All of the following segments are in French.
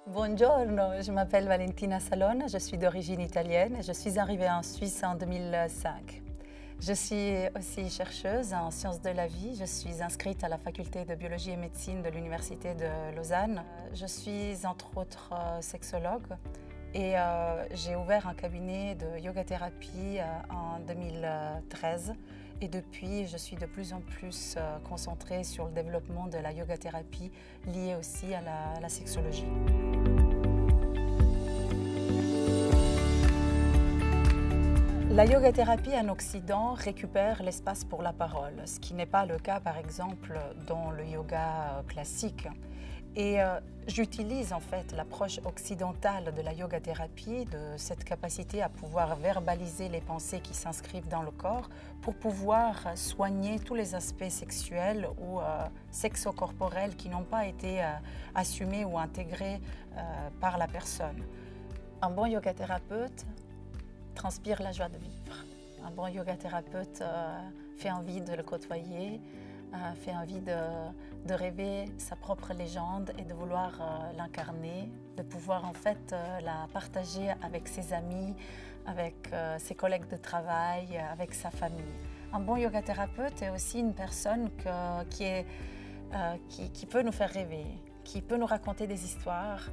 Buongiorno, je m'appelle Valentina Salone, je suis d'origine italienne et je suis arrivée en Suisse en 2005. Je suis aussi chercheuse en sciences de la vie. Je suis inscrite à la faculté de biologie et médecine de l'université de Lausanne. Je suis entre autres sexologue et j'ai ouvert un cabinet de yoga-thérapie en 2013 et depuis je suis de plus en plus concentrée sur le développement de la yoga-thérapie liée aussi à la sexologie. La yoga-thérapie en Occident récupère l'espace pour la parole, ce qui n'est pas le cas par exemple dans le yoga classique. Et j'utilise en fait l'approche occidentale de la yoga-thérapie, de cette capacité à pouvoir verbaliser les pensées qui s'inscrivent dans le corps pour pouvoir soigner tous les aspects sexuels ou sexo-corporels qui n'ont pas été assumés ou intégrés par la personne. Un bon yoga-thérapeute transpire la joie de vivre. Un bon yoga-thérapeute fait envie de le côtoyer, fait envie de rêver sa propre légende et de vouloir l'incarner, de pouvoir en fait la partager avec ses amis, avec ses collègues de travail, avec sa famille. Un bon yoga-thérapeute est aussi une personne qui peut nous faire rêver, qui peut nous raconter des histoires.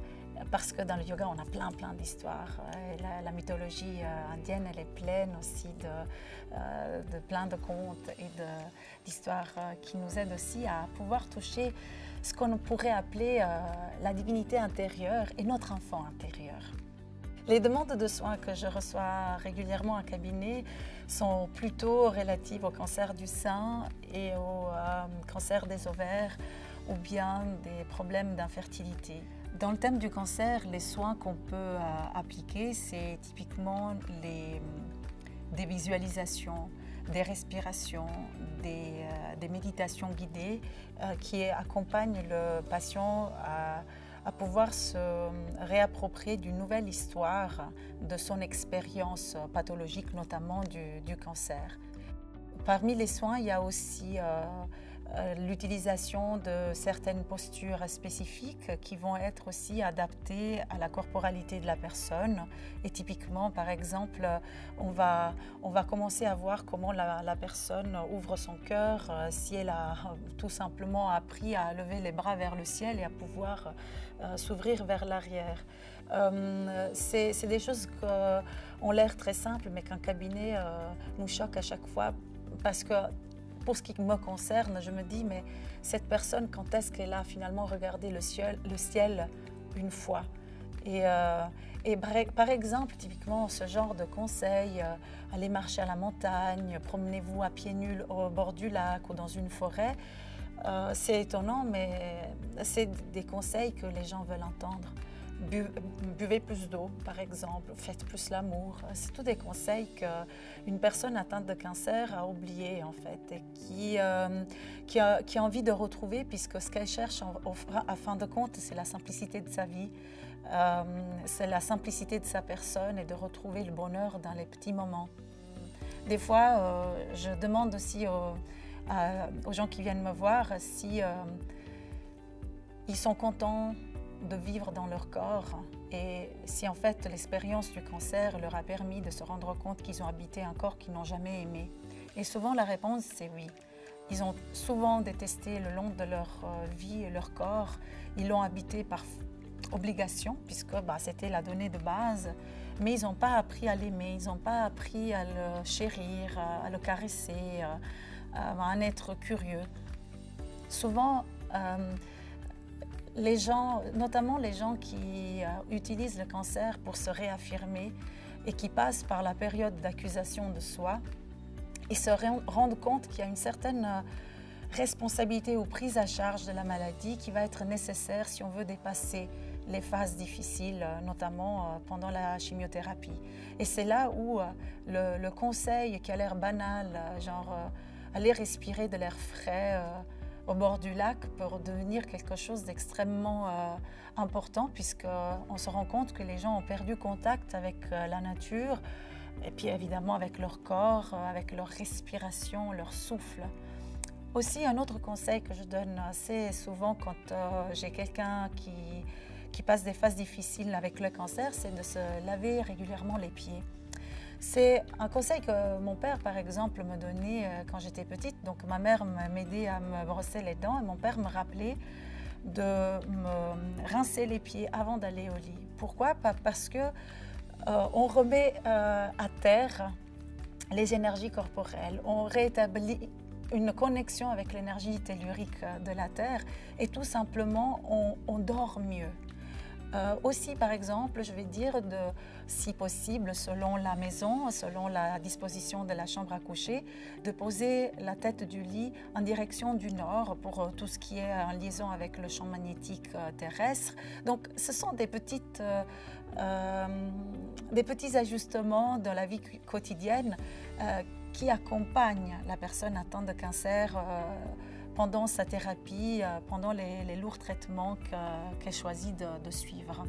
Parce que dans le yoga, on a plein d'histoires. La mythologie indienne, elle est pleine aussi de plein de contes et d'histoires qui nous aident aussi à pouvoir toucher ce qu'on pourrait appeler la divinité intérieure et notre enfant intérieur. Les demandes de soins que je reçois régulièrement en cabinet sont plutôt relatives au cancer du sein et au cancer des ovaires ou bien des problèmes d'infertilité. Dans le thème du cancer, les soins qu'on peut appliquer, c'est typiquement des visualisations, des respirations, des méditations guidées qui accompagnent le patient à pouvoir se réapproprier d'une nouvelle histoire de son expérience pathologique, notamment du cancer. Parmi les soins, il y a aussi l'utilisation de certaines postures spécifiques qui vont être aussi adaptées à la corporalité de la personne. Et typiquement, par exemple, on va commencer à voir comment la personne ouvre son cœur, si elle a tout simplement appris à lever les bras vers le ciel et à pouvoir s'ouvrir vers l'arrière. C'est des choses qui ont l'air très simples, mais qu'un cabinet nous choque à chaque fois parce que pour ce qui me concerne, je me dis, mais cette personne, quand est-ce qu'elle a finalement regardé le ciel une fois? Et par exemple, typiquement, ce genre de conseils, allez marcher à la montagne, promenez-vous à pieds nus au bord du lac ou dans une forêt, c'est étonnant, mais c'est des conseils que les gens veulent entendre. Buvez plus d'eau, par exemple, faites plus l'amour. C'est tous des conseils qu'une personne atteinte de cancer a oubliés, en fait, et qui a envie de retrouver, puisque ce qu'elle cherche, à fin de compte, c'est la simplicité de sa vie, c'est la simplicité de sa personne et de retrouver le bonheur dans les petits moments. Des fois, je demande aussi aux gens qui viennent me voir si ils sont contents de vivre dans leur corps et si en fait l'expérience du cancer leur a permis de se rendre compte qu'ils ont habité un corps qu'ils n'ont jamais aimé. Et souvent la réponse c'est oui. Ils ont souvent détesté le long de leur vie et leur corps. Ils l'ont habité par obligation puisque c'était la donnée de base, mais ils n'ont pas appris à l'aimer, ils n'ont pas appris à le chérir, à le caresser, à en être curieux. Souvent, les gens, notamment les gens qui utilisent le cancer pour se réaffirmer et qui passent par la période d'accusation de soi, ils se rendent compte qu'il y a une certaine responsabilité ou prise à charge de la maladie qui va être nécessaire si on veut dépasser les phases difficiles, notamment pendant la chimiothérapie. Et c'est là où le conseil qui a l'air banal, genre aller respirer de l'air frais, au bord du lac peut devenir quelque chose d'extrêmement important puisqu'on se rend compte que les gens ont perdu contact avec la nature et puis évidemment avec leur corps, avec leur respiration, leur souffle. Aussi, un autre conseil que je donne assez souvent quand j'ai quelqu'un qui qui passe des phases difficiles avec le cancer, c'est de se laver régulièrement les pieds. C'est un conseil que mon père, par exemple, me donnait quand j'étais petite. Donc, ma mère m'aidait à me brosser les dents et mon père me rappelait de me rincer les pieds avant d'aller au lit. Pourquoi? Parce que on remet à terre les énergies corporelles, on rétablit une connexion avec l'énergie tellurique de la Terre et tout simplement on dort mieux. Aussi, par exemple, je vais dire, si possible, selon la maison, selon la disposition de la chambre à coucher, de poser la tête du lit en direction du nord pour tout ce qui est en liaison avec le champ magnétique terrestre. Donc, ce sont des petits ajustements dans la vie quotidienne qui accompagnent la personne atteinte de cancer pendant sa thérapie, pendant les lourds traitements qu'elle choisit de suivre.